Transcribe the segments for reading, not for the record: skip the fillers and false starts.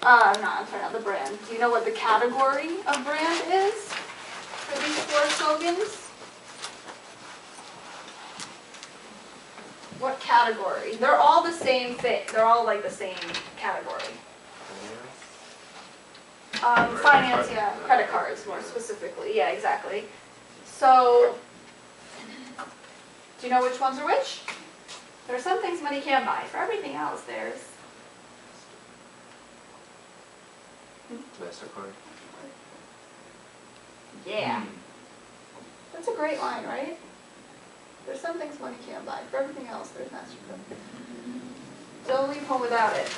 No, I'm sorry, not the brand. Do you know what the category of brand is for these 4 slogans? What category? They're all the same thing. They're all like the same category. Finance, yeah. Credit cards, more specifically. Yeah, exactly. So, do you know which ones are which? There are some things money can't buy. For everything else, there's... MasterCard. Yeah. That's a great line, right? There's some things money can't buy. For everything else, there's MasterCard. Don't leave home without it.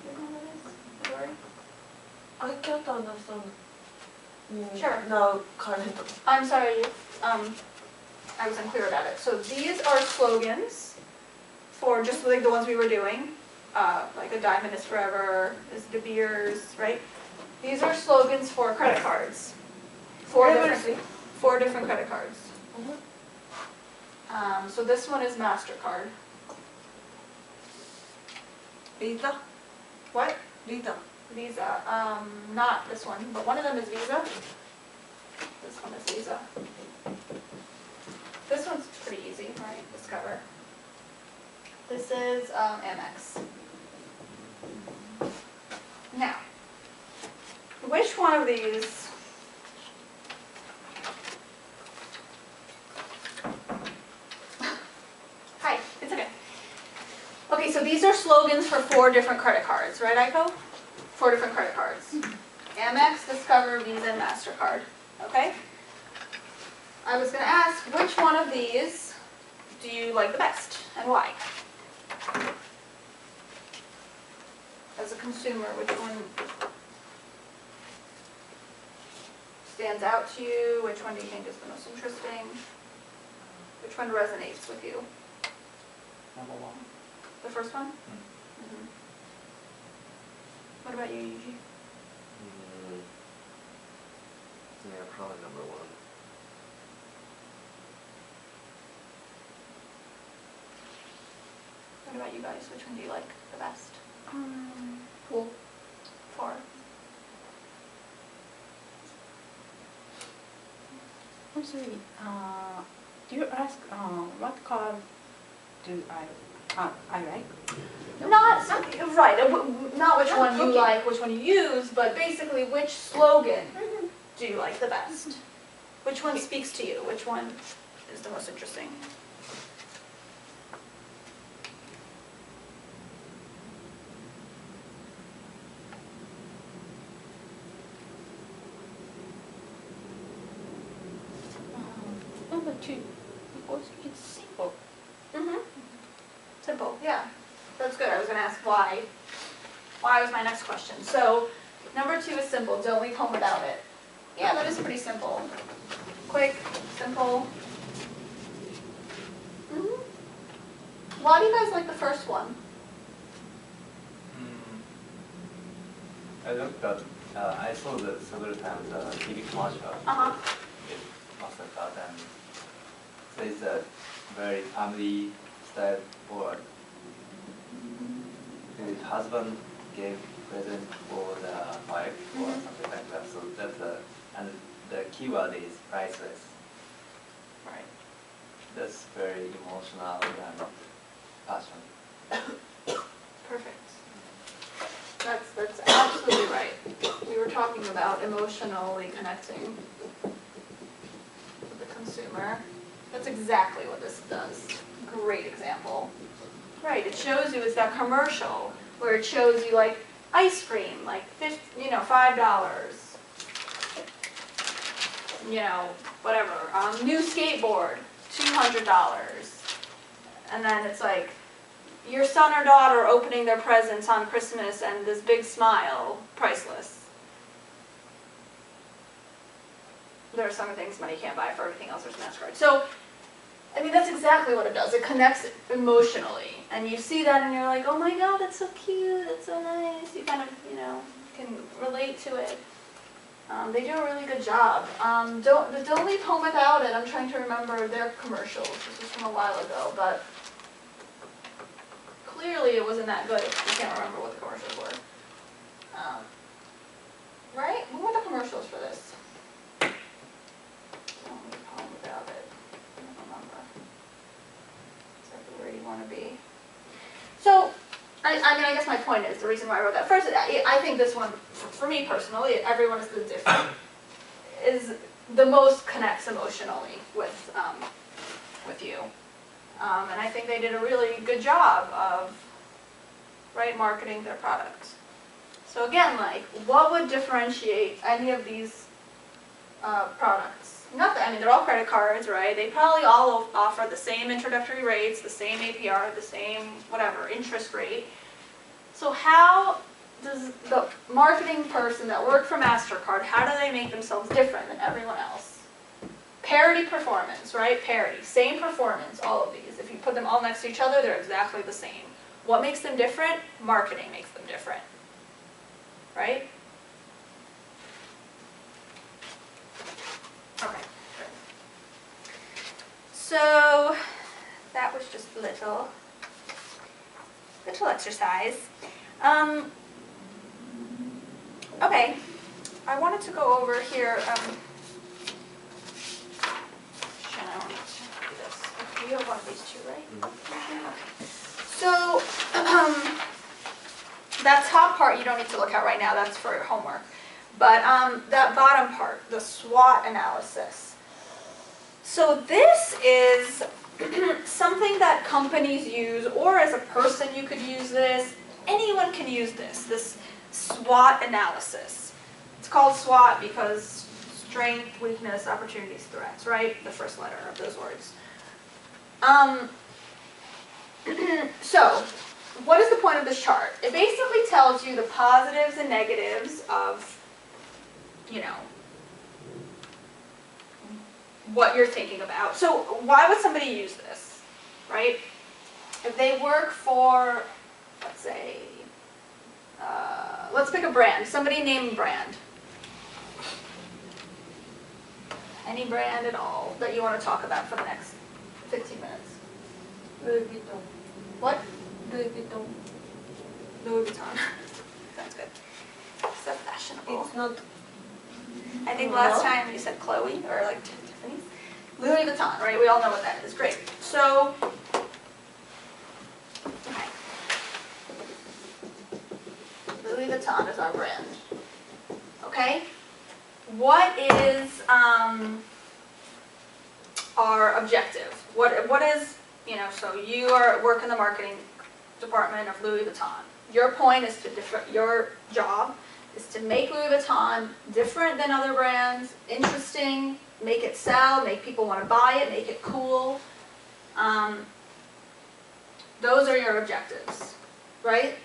Do you know what it is? Lori? I can't understand. Sure. No, current. I'm sorry, I was unclear about it. So these are slogans for just like the ones we were doing, like a diamond is forever, is De Beers, right? These are slogans for credit cards. 4 different credit cards. So this one is MasterCard. Visa? What? Visa. Visa. Not this one, but one of them is Visa. This one is Visa. This one's pretty easy, right? Discover. This is Amex. Now, which one of these Hi, it's okay. Okay, so these are slogans for 4 different credit cards, right, Aiko? 4 different credit cards. Amex, Discover, Visa, and MasterCard. Okay? I was going to ask, which one of these do you like the best, and why? As a consumer, which one stands out to you? Which one do you think is the most interesting? Which one resonates with you? Number 1. The first one? Mm-hmm. What about you, Yuji? Yeah, probably number 1. What about you guys? Which one do you like the best? Cool. 4. I'm sorry. Do you ask what card do I like? Not right. Not which one you okay. like, which one you use, but basically which slogan do you like the best? Which one speaks to you? Which one is the most interesting? Number 2, because it's simple. Simple, yeah. That's good. I was going to ask why. Why was my next question. So, number 2 is simple. Don't leave home without it. Yeah, that is pretty simple. Quick, simple. Why do you guys like the first one? I looked at, I saw the several times TV commercial with MasterCard, and so it's a very family style board. His husband gave present for the wife or something like that. So that's and the keyword is priceless. Right. That's very emotional and passion. Perfect. That's absolutely right. We were talking about emotionally connecting with the consumer. That's exactly what this does. Great example. Right, it shows you, it's that commercial where it shows you like ice cream, like $5, whatever, new skateboard, $200. And then it's like your son or daughter opening their presents on Christmas and this big smile, priceless. There are some things money can't buy. For everything else, there's MasterCard. So, I mean, that's exactly what it does. It connects emotionally. And you see that and you're like, oh my God, that's so cute, that's so nice. You kind of, can relate to it. They do a really good job. Don't leave home without it. I'm trying to remember their commercials. This was from a while ago, but clearly it wasn't that good if you can't remember what the commercials were. Right? What were the commercials for this? Tell me a poem about it. I don't remember. Exactly where you want to be. So, I mean, I guess my point is, the reason why I wrote that first, I think this one, for me personally, everyone is the different, is the most connects emotionally with you. And I think they did a really good job of, right, marketing their products. So again, like, what would differentiate any of these products? Nothing. I mean, they're all credit cards, right? They probably all offer the same introductory rates, the same APR, the same whatever, interest rate. So how does the marketing person that worked for MasterCard, how do they make themselves different than everyone else? Parity performance, right? Parity. Same performance, all of these. If you put them all next to each other, they're exactly the same. What makes them different? Marketing makes them different. Right? Okay, good. So that was just a little exercise. Okay, I wanted to go over here. I want to do this. Okay, you have one of these two, right? Okay. So that top part you don't need to look at right now. That's for your homework. But that bottom part, the SWOT analysis. So this is something that companies use, or as a person you could use this. Anyone can use this SWOT analysis. It's called SWOT because strength, weakness, opportunities, threats, right? The first letter of those words. So, what is the point of this chart? It basically tells you the positives and negatives of, you know, what you're thinking about. So why would somebody use this, right? If they work for, let's say, let's pick a brand. Somebody name a brand. Any brand at all that you want to talk about for the next 15 minutes. Louis Vuitton. What? Louis Vuitton. Louis Vuitton. Sounds good. So fashionable. It's not. I think last time you said Chloe, or like Tiffany's. Louis Vuitton, right? We all know what that is. Great. So, okay. Louis Vuitton is our brand. Okay? What is our objective? What is, you know, so you work in the marketing department of Louis Vuitton. Your point is to your job is to make Louis Vuitton different than other brands, interesting, make it sell, make people want to buy it, make it cool. Those are your objectives, right?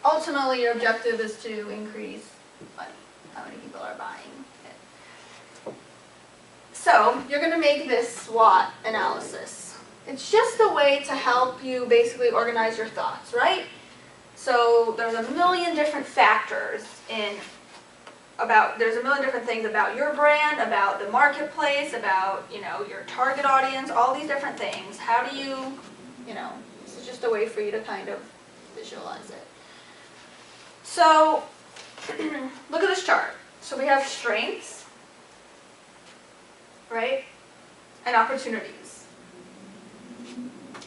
Ultimately, your objective is to increase money, how many people are buying it. So, you're going to make this SWOT analysis. It's just a way to help you basically organize your thoughts, right? So, there's a million different factors there's a million different things about your brand, about the marketplace, about, you know, your target audience, all these different things. How do you know, this is just a way for you to kind of visualize it. So, look at this chart. So we have strengths, right, and opportunities.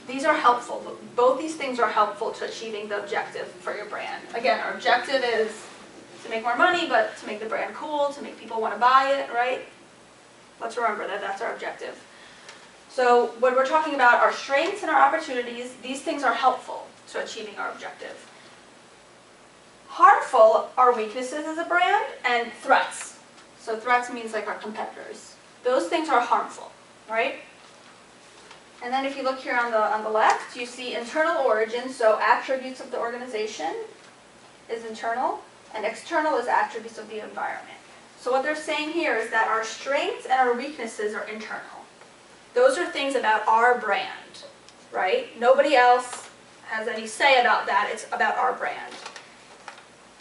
These are helpful. Both these things are helpful to achieving the objective for your brand. Again, our objective is to make more money, but to make the brand cool, to make people want to buy it, right? Let's remember that that's our objective. So when we're talking about our strengths and our opportunities, these things are helpful to achieving our objective. Harmful are weaknesses as a brand and threats. So threats means like our competitors. Those things are harmful, right? And then if you look here on the left, you see internal origin, so attributes of the organization is internal, and external is attributes of the environment. So what they're saying here is that our strengths and our weaknesses are internal. Those are things about our brand, right? Nobody else has any say about that. It's about our brand.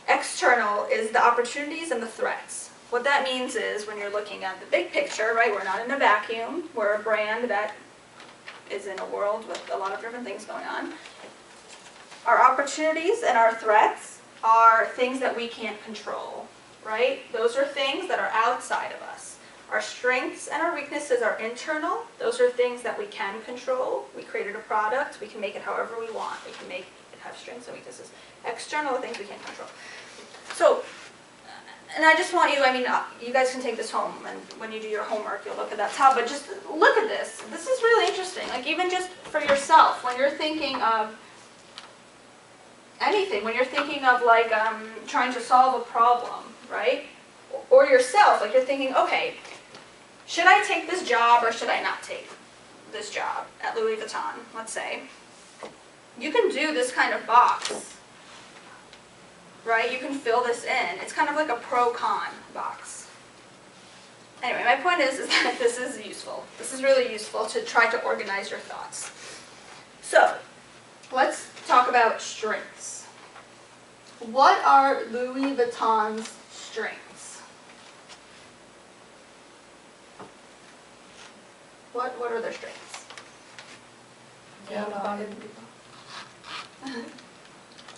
External is the opportunities and the threats. What that means is when you're looking at the big picture, right, we're not in a vacuum. We're a brand that is in a world with a lot of different things going on. Our opportunities and our threats are things that we can't control, right? Those are things that are outside of us. Our strengths and our weaknesses are internal. Those are things that we can control. We created a product, we can make it however we want. We can make it have strengths and weaknesses. External are things we can't control. So, and I just want you, I mean, you guys can take this home, and when you do your homework, you'll look at that tab, but just look at this. This is really interesting. Like, even just for yourself, when you're thinking of anything, when you're thinking of, like, trying to solve a problem, right? Or yourself, like, you're thinking, okay, should I take this job or should I not take this job at Louis Vuitton, let's say? You can do this kind of box. Right? You can fill this in. It's kind of like a pro-con box. Anyway, my point is that this is useful. This is really useful to try to organize your thoughts. So, let's talk about strengths. What are Louis Vuitton's strengths? What are their strengths?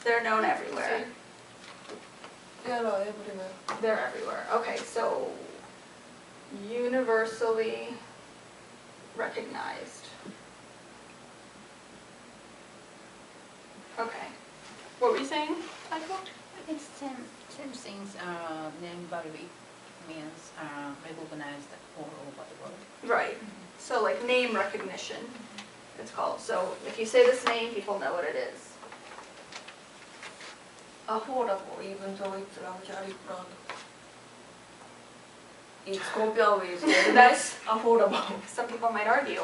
They're known everywhere. everywhere. They're everywhere. Okay, so universally recognized. Okay. What were you saying, Michael? I think same things, name value means recognized all over the world. Right. So like name recognition, it's called. So if you say this name, people know what it is. Affordable, even though it's luxury brand. It's compared with That's affordable. some people might argue.